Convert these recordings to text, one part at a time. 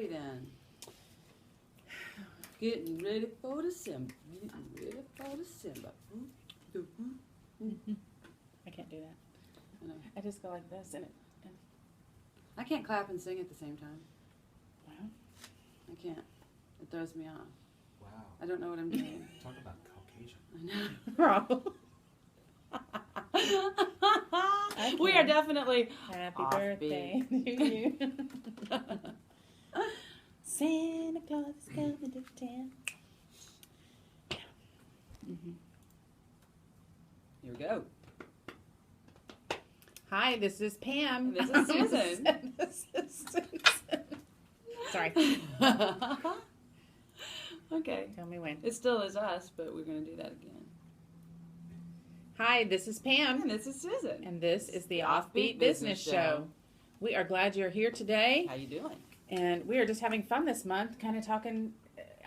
Alrighty then. Getting ready for December. Getting ready for December. I can't do that. I know. I just go like this and I can't clap and sing at the same time. well, I can't. It throws me off. Wow. I don't know what I'm doing. Talk about Caucasian. I know. We are definitely happy Offbeat. birthday to you. Santa Claus is coming to town. Here we go. Hi, this is Pam. And this is Susan. And this is Susan. Sorry. Okay. Tell me when. It still is us, but we're going to do that again. Hi, this is Pam. And this is Susan. And this is the The Offbeat Business Show. We are glad you're here today. How you doing? And we are just having fun this month, kind of talking.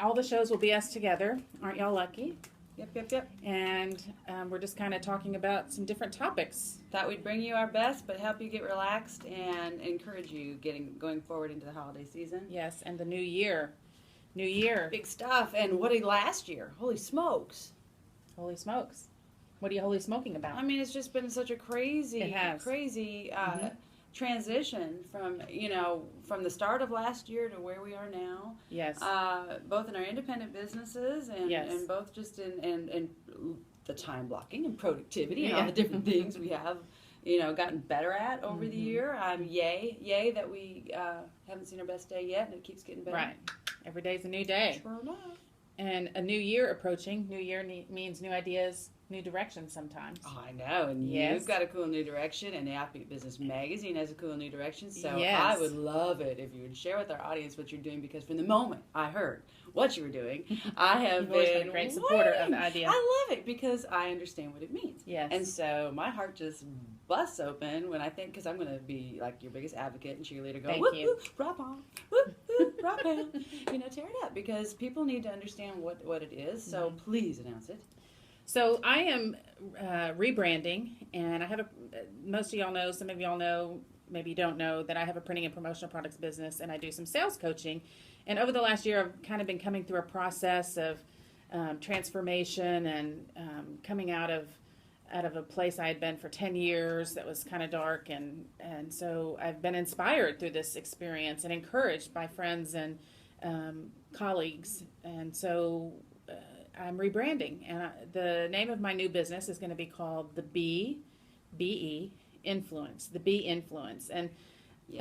All the shows will be us together. Aren't y'all lucky? Yep. And we're just kind of talking about some different topics. Thought we'd bring you our best, but help you get relaxed and encourage you going forward into the holiday season. Yes, and the new year. New year. Big stuff. And what did last year? Holy smokes. Holy smokes. What are you holy smoking about? I mean, it's just been such a crazy It has. transition from the start of last year to where we are now. Yes. Both in our independent businesses and, Yes. and both just in the time blocking and productivity and all the different things we have, gotten better at over the year. Yay that we haven't seen our best day yet, and it keeps getting better. Right. Every day's a new day. Sure enough. And a new year approaching. New year means new ideas, new direction sometimes. Oh, I know, and Yes. you've got a cool new direction, and the Offbeat Business Magazine has a cool new direction, so Yes. I would love it if you would share with our audience what you're doing, because from the moment I heard what you were doing, I have You've always been been a great supporter of waiting. the idea. I love it because I understand what it means. Yes. And so my heart just busts open when I think, because I'm going to be like your biggest advocate and cheerleader, going, Thank whoop, you. whoop, rock on, whoop, whoop, rock on, tear it up, because people need to understand what it is, so please announce it. So I am rebranding, and I have most of y'all know, some of y'all know, maybe you don't know, that I have a printing and promotional products business, and I do some sales coaching. And over the last year, I've kind of been coming through a process of transformation and coming out of a place I had been for 10 years that was kind of dark, and so I've been inspired through this experience and encouraged by friends and colleagues, and so I'm rebranding, and the name of my new business is going to be called the B-E Influence, the B Influence, and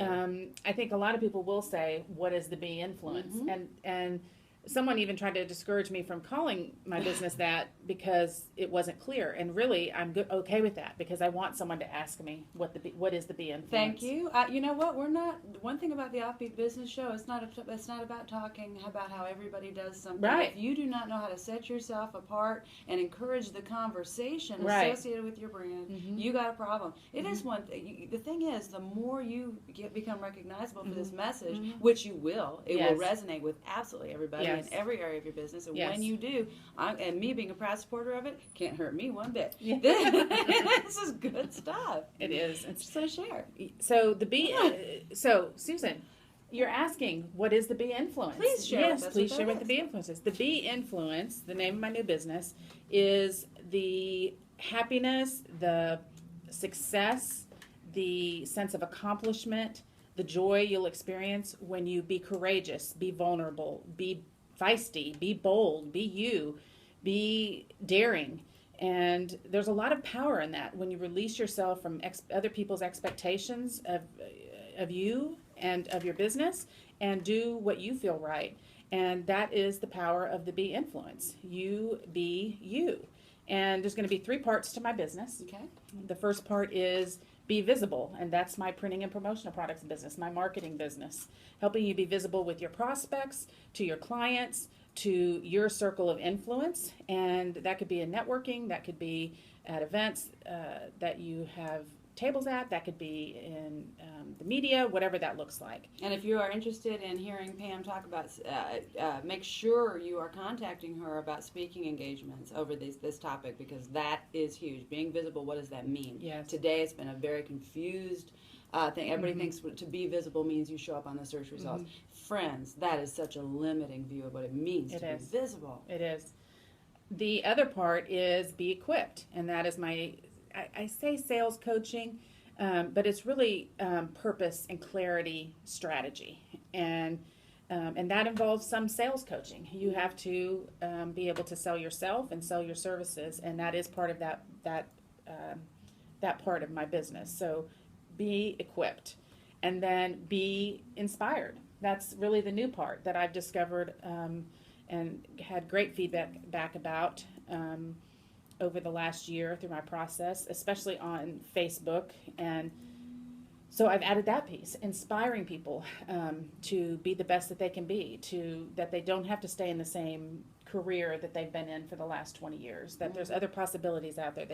I think a lot of people will say, what is the B Influence? And someone even tried to discourage me from calling my business that because it wasn't clear. And really, I'm okay with that because I want someone to ask me what is the B Influence. Thank you. You know what? We're not. One thing about the Offbeat Business Show, it's not about talking about how everybody does something. Right. If you do not know how to set yourself apart and encourage the conversation Right. associated with your brand, you got a problem. It is one thing. The thing is, the more you become recognizable for this message, which you will, it will resonate with absolutely everybody in every area of your business. And when you do, and me being a proud supporter of it, can't hurt me one bit. Yeah. This is good stuff. It is. So share. So the B. So Susan, you're asking what is the B Influence? Please share. Yes, please share what the B Influence is. The B Influence, the name of my new business, is the happiness, the success, the sense of accomplishment, the joy you'll experience when you be courageous, be vulnerable, be feisty, be bold, be you, be daring. And there's a lot of power in that when you release yourself from other people's expectations of you and of your business and do what you feel right. And that is the power of the B Influence. You be you. And there's going to be 3 parts to my business. Okay. The first part is be visible, and that's my printing and promotional products business, my marketing business, helping you be visible with your prospects, to your clients, to your circle of influence. And that could be in networking, that could be at events that you have tables at, that could be in the media, whatever that looks like. And if you are interested in hearing Pam talk about, make sure you are contacting her about speaking engagements over this topic, because that is huge. Being visible, what does that mean? Yes. Today it's been a very confused Everybody thinks to be visible means you show up on the search results. Friends, that is such a limiting view of what it means to be visible. It is. The other part is be equipped, and that is I say sales coaching, but it's really purpose and clarity strategy, and that involves some sales coaching. You have to be able to sell yourself and sell your services, and that is part of that part of my business. So be equipped, and then be inspired. That's really the new part that I've discovered and had great feedback back about over the last year through my process, especially on Facebook. And so I've added that piece, inspiring people to be the best that they can be, that they don't have to stay in the same career that they've been in for the last 20 years, that there's other possibilities out there.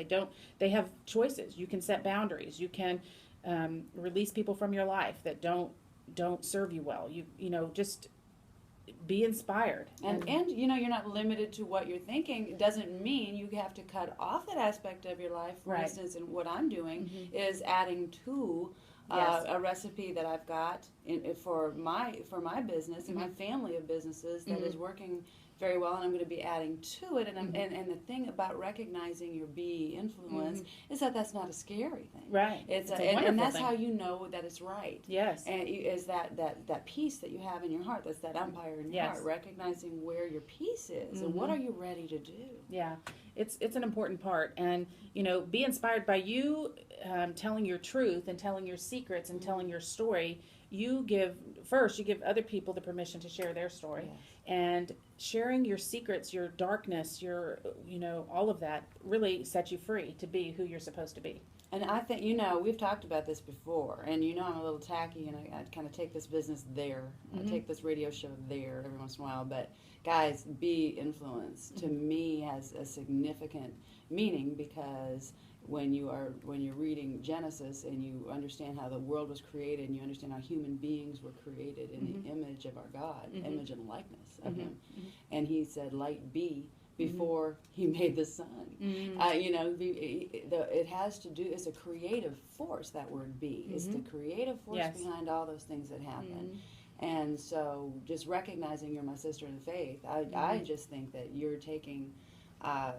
They have choices. You can set boundaries. You can release people from your life that don't serve you well. Just be inspired. And you're not limited to what you're thinking. It doesn't mean you have to cut off that aspect of your life. For instance, and what I'm doing is adding to a recipe that I've got for my business and my family of businesses that is working very well, and I'm going to be adding to it. And and the thing about recognizing your bee influence is that that's not a scary thing. Right. It's and that's thing. How you know that it's right. Yes. And is that peace that you have in your heart. That's that umpire in your heart. Recognizing where your peace is and what are you ready to do. Yeah. It's an important part, and be inspired by you telling your truth and telling your secrets and telling your story. You give other people the permission to share their story, and sharing your secrets, your darkness, your all of that really sets you free to be who you're supposed to be. And I think we've talked about this before, and I'm a little tacky, and I kind of take this business there. I take this radio show there every once in a while, but guys, be influenced to me has a significant meaning, because when you're reading Genesis and you understand how the world was created and you understand how human beings were created in the image of our God, image and likeness of Him, and He said, "Light be," before He made the sun. It has to do. It's a creative force. That word "be" is the creative force behind all those things that happen. And so, just recognizing you're my sister in the faith, I just think that you're taking a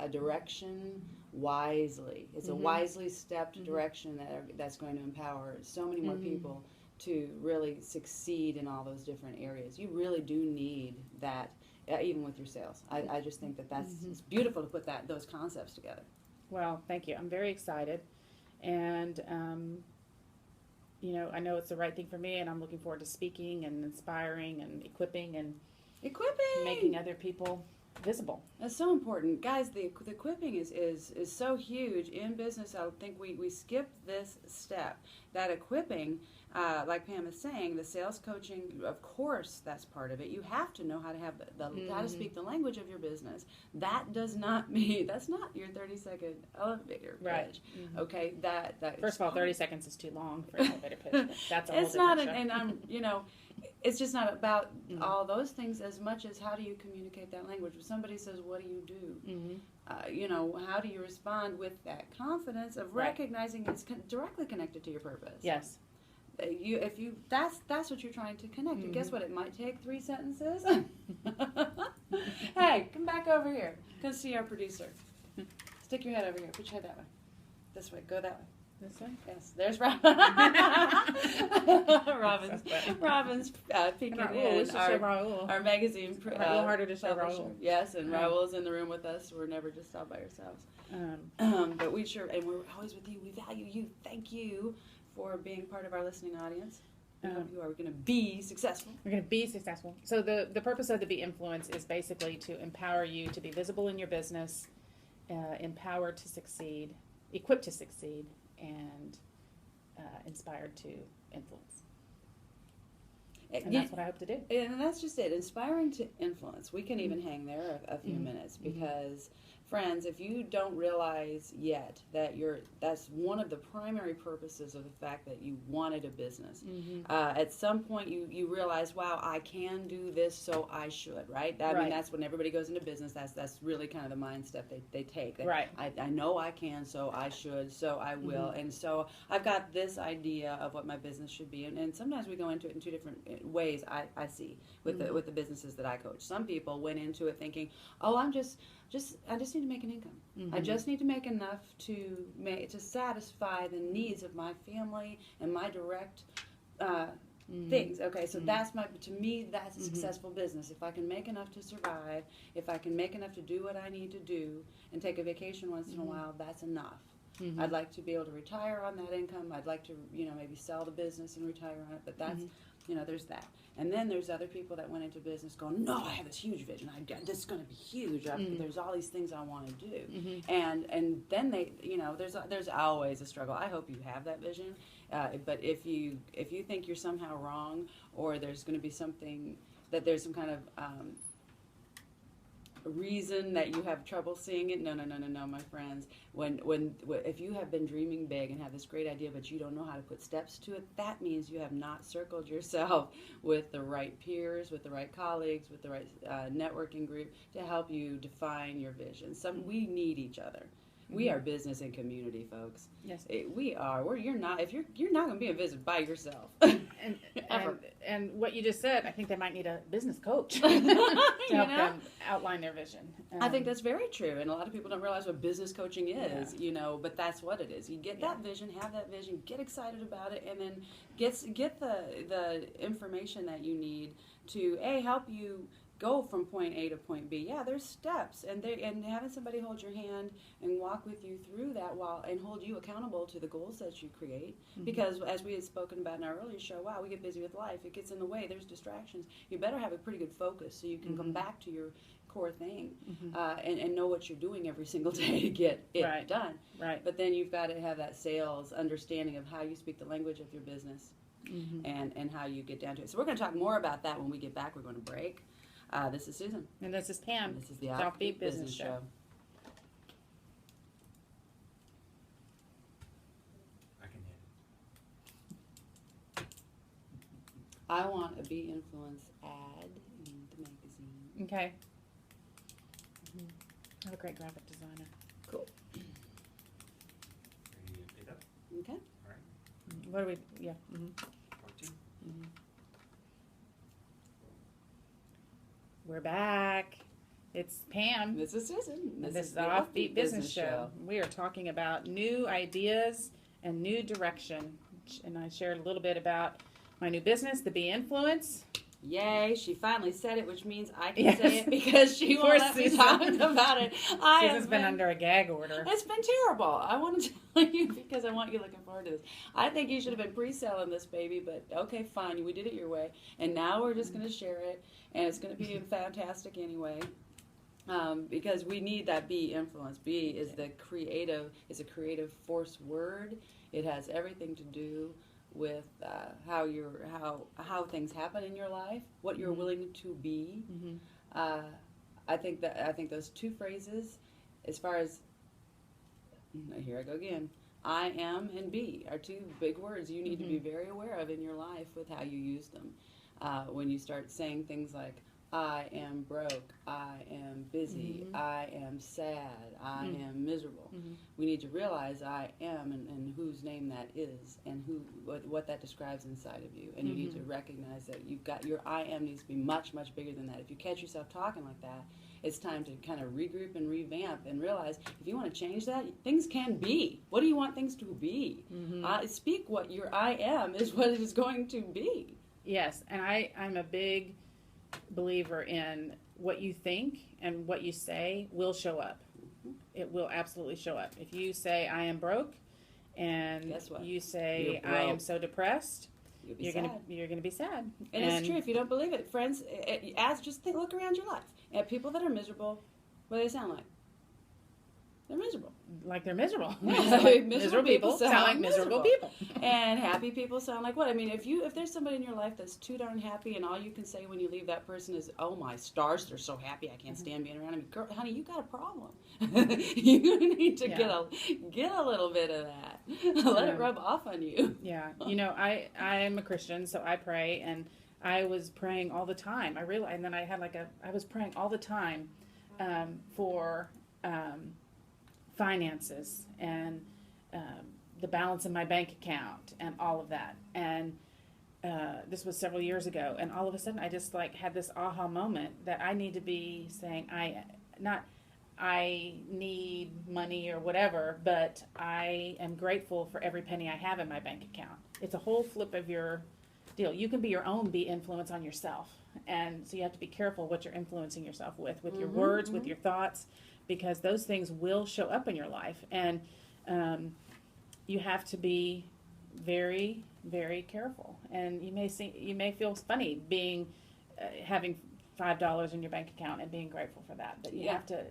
direction wisely. It's a wisely stepped direction that's going to empower so many more people to really succeed in all those different areas. You really do need that, even with your sales. I just think it's beautiful to put those concepts together. Well, thank you. I'm very excited, and I know it's the right thing for me, and I'm looking forward to speaking and inspiring and equipping making other people visible. That's so important, guys. The equipping is so huge in business. I think we skip this step. That equipping, like Pam is saying, the sales coaching, of course, that's part of it. You have to know how to have how to speak the language of your business. That does not mean that's not your 30-second elevator pitch. Right. Okay, that first of all, 30 seconds is too long for an elevator pitch. That's a whole it's not, different show. And it's just not about all those things as much as how do you communicate that language. If somebody says, "What do you do?" How do you respond with that confidence of recognizing it's directly connected to your purpose? Yes. That's what you're trying to connect. And guess what? It might take 3 sentences. Hey, come back over here. Come see our producer. Stick your head over here. Put your head that way. This way. Go that way. This way? Yes, there's Robin. Robin's peeking in our magazine. A little harder to show Raul. Yes, and Raul's in the room with us. We're never just all by ourselves. But we're always with you. We value you. Thank you for being part of our listening audience. You are going to be successful. We're going to be successful. So the purpose of the Be Influence is basically to empower you to be visible in your business, empowered to succeed, equipped to succeed, and inspired to influence. And that's what I hope to do. And that's just it, inspiring to influence. We can even hang there a few minutes, because friends, if you don't realize yet that that's one of the primary purposes of the fact that you wanted a business. At some point you realize, wow, I can do this, so I should, right? I mean, that's when everybody goes into business. That's really kind of the mind step they take. Right. I know I can, so I should, so I will. And so I've got this idea of what my business should be. And sometimes we go into it in two different ways, I see, with the businesses that I coach. Some people went into it thinking, oh, I just need to make an income. I just need to make enough to satisfy the needs of my family and my direct things. Okay, so to me, that's a successful business. If I can make enough to survive, if I can make enough to do what I need to do and take a vacation once in a while, that's enough. I'd like to be able to retire on that income. I'd like to, maybe sell the business and retire on it, but that's, there's that. And then there's other people that went into business going, no, I have this huge vision. This is going to be huge. There's all these things I want to do. And then they, there's always a struggle. I hope you have that vision. But if you think you're somehow wrong, or there's going to be something, that there's some kind of reason that you have trouble seeing it, no, my friends. If you have been dreaming big and have this great idea, but you don't know how to put steps to it, that means you have not circled yourself with the right peers, with the right colleagues, with the right networking group to help you define your vision. We need each other. We are business and community, folks. Yes, we are. You're not going to be in business by yourself. and what you just said, I think they might need a business coach to help them outline their vision. I think that's very true, and a lot of people don't realize what business coaching is. But that's what it is. You get that vision, have that vision, get excited about it, and then get the information that you need to help you go from point A to point B. Yeah, there's steps, and having somebody hold your hand and walk with you through that and hold you accountable to the goals that you create. Because as we had spoken about in our earlier show, wow, we get busy with life. It gets in the way. There's distractions. You better have a pretty good focus so you can come back to your core thing and know what you're doing every single day to get it done. Right. But then you've got to have that sales understanding of how you speak the language of your business and how you get down to it. So we're going to talk more about that when we get back. We're going to break. This is Susan. And this is Pam. And this is the Offbeat Business Show. I can hit it. I want a Be Influence ad in the magazine. Okay. I'm a great graphic designer. Cool. Ready to pick up? Okay. All right. What do we, yeah. Part 2. We're back. It's Pam. This is Susan. This is the Offbeat Business Show. We are talking about new ideas and new direction. And I shared a little bit about my new business, the Be Influence. Yay, she finally said it, which means I can say it because she won't let me talk about it. Susan's been under a gag order. It's been terrible. I want to tell you because I want you looking forward to this. I think you should have been pre-selling this baby, but okay, fine. We did it your way. And now we're just going to share it, and it's going to be fantastic anyway. Because we need that Be Influence. Be is a creative force word. It has everything to do with how things happen in your life, what you're willing to be. I think those two phrases, as far as here I go again, I am and be are two big words you need to be very aware of in your life with how you use them. When you start saying things like, I am broke, I am busy, I am sad, I am miserable. We need to realize I am and whose name that is and what that describes inside of you. And you need to recognize that you've got your I am needs to be much, much bigger than that. If you catch yourself talking like that, it's time to kind of regroup and revamp and realize if you want to change that, things can be. What do you want things to be? Speak what your I am is what it is going to be. Yes, and I'm a big believer in what you think and what you say will show up. It will absolutely show up. If you say I am broke and you say I am so depressed, you're gonna be sad. And it's true if you don't believe it, friends. Look around your life at people that are miserable. What do they sound like? They're miserable. Like they're miserable. Yeah, Like miserable people sound like miserable people. And happy people sound like what? I mean, if there's somebody in your life that's too darn happy, and all you can say when you leave that person is, "Oh my stars, they're so happy, I can't stand being around them." Girl, honey, you got a problem. You need to get a little bit of that. Let it rub off on you. Yeah, you know, I am a Christian, so I pray, and I was praying all the time. I realized, and then I was praying all the time for finances and the balance in my bank account and all of that. And this was several years ago, and all of a sudden I just like had this aha moment that I need to be saying I need money or whatever, but I am grateful for every penny I have in my bank account. It's a whole flip of your deal. You can be your own influence on yourself. And so you have to be careful what you're influencing yourself with your words, with your thoughts, because those things will show up in your life. And you have to be very, very careful. And you may feel funny being having $5 in your bank account and being grateful for that, but you have to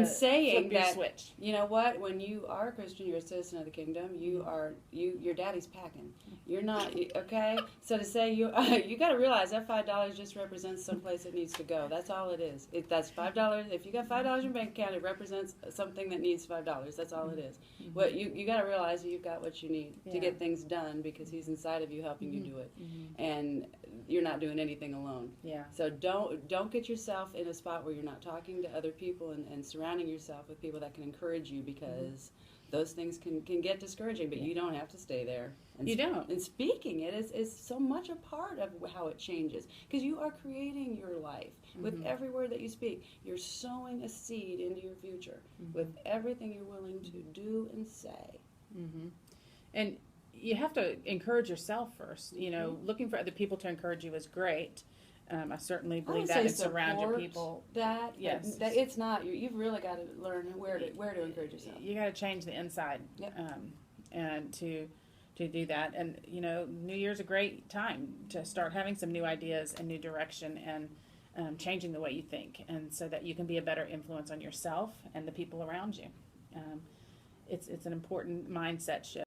saying flip your that switch. You know what? When you are a Christian, you're a citizen of the kingdom. Your daddy's packing. You're not okay. So to say you got to realize that $5 just represents someplace it needs to go. That's all it is. That's $5. If you got $5 in your bank account, it represents something that needs $5. That's all it is. What you got to realize you've got what you need to get things done because He's inside of you helping you do it, and you're not doing anything alone. Yeah. So don't get yourself in a spot where you're not talking to other people and surrounding yourself with people that can encourage you, because those things can get discouraging, but you don't have to stay there. And you don't. And speaking it is so much a part of how it changes, because you are creating your life with every word that you speak. You're sowing a seed into your future with everything you're willing to do and say. And you have to encourage yourself first. You know, looking for other people to encourage you is great. I certainly believe that, and surround your people. That yes, that it's not. You've really got to learn where to encourage yourself. You got to change the inside, and to do that. And you know, New Year's a great time to start having some new ideas and new direction, and changing the way you think, and so that you can be a better influence on yourself and the people around you. It's an important mindset shift.